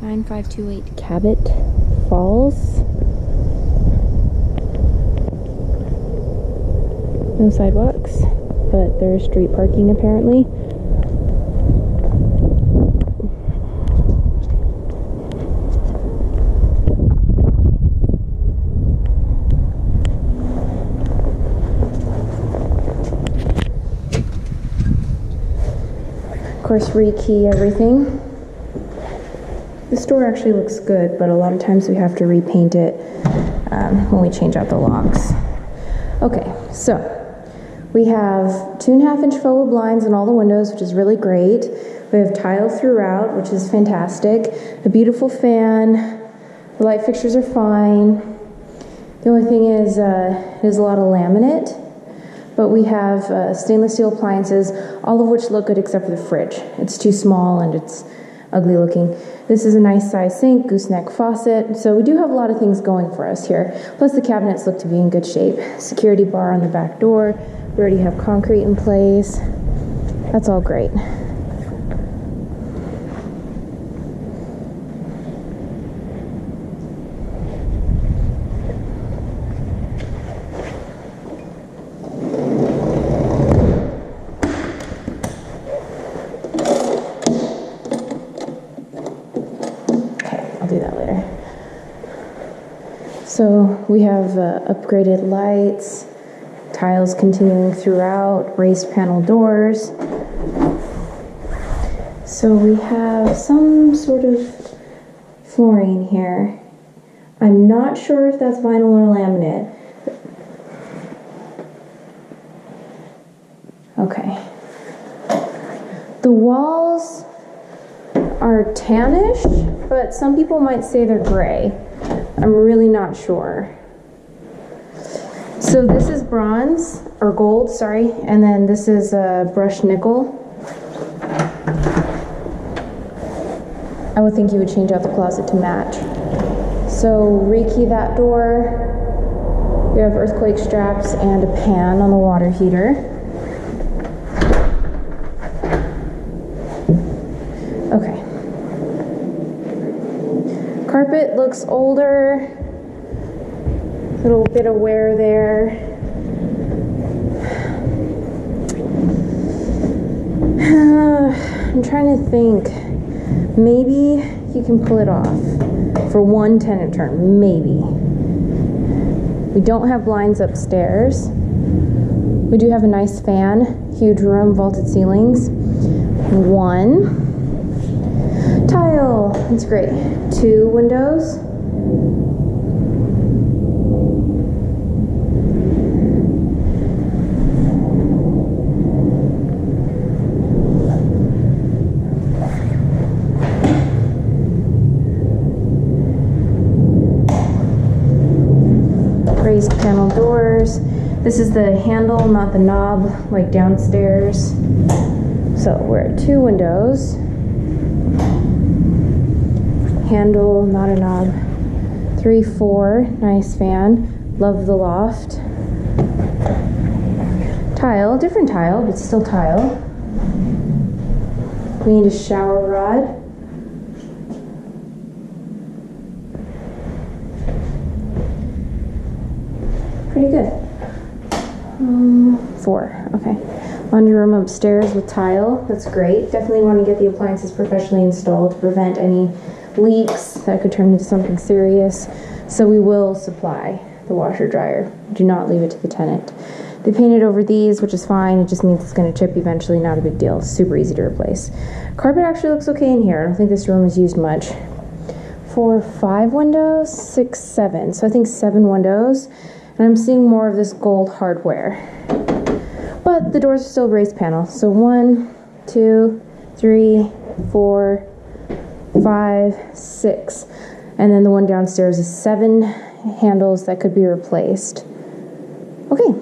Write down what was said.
9528 Cabot Falls. No sidewalks, but there's street parking apparently. Of course, rekey everything. The store actually looks good, but a lot of times we have to repaint it when we change out the locks. Okay, so we have 2.5 inch forward blinds in all the windows, which is really great. We have tile throughout, which is fantastic. A beautiful fan. The light fixtures are fine. The only thing is, there's a lot of laminate, but we have stainless steel appliances, all of which look good except for the fridge. It's too small and it's ugly looking. This is a nice size sink, gooseneck faucet, so we do have a lot of things going for us here. Plus the cabinets look to be in good shape. Security bar on the back door. We already have concrete in place. That's all great. I'll do that later. So we have upgraded lights, tiles continuing throughout, raised panel doors. So we have some sort of flooring here. I'm not sure if that's vinyl or laminate. Okay. The walls are tannish, but some people might say they're gray. I'm really not sure. So this is bronze, or gold, sorry, and then this is brushed nickel. I would think you would change out the closet to match. So rekey that door. We have earthquake straps and a pan on the water heater. Okay. Carpet looks older. Little bit of wear there. I'm trying to think. Maybe you can pull it off for one tenant turn. Maybe. We don't have blinds upstairs. We do have a nice fan. Huge room, vaulted ceilings. One. Tile. That's great. 2 windows. Raised panel doors. This is the handle, not the knob, like downstairs. So we're at 2 windows. Handle, not a knob. 3, 4, nice fan. Love the loft. Tile, different tile, but still tile. We need a shower rod. Pretty good. 4, okay. Laundry room upstairs with tile, that's great. Definitely want to get the appliances professionally installed to prevent any leaks that could turn into something serious. So we will supply the washer dryer. Do not leave it to the tenant. They painted over these, which is fine. It just means it's going to chip eventually, not a big deal. Super easy to replace. Carpet actually looks okay in here. I don't think this room is used much. 4, 5 windows, 6, 7. So I think 7 windows. And I'm seeing more of this gold hardware. But the doors are still raised panel. So 1, 2, 3, 4, 5, 6. And then the one downstairs is 7 handles that could be replaced. Okay.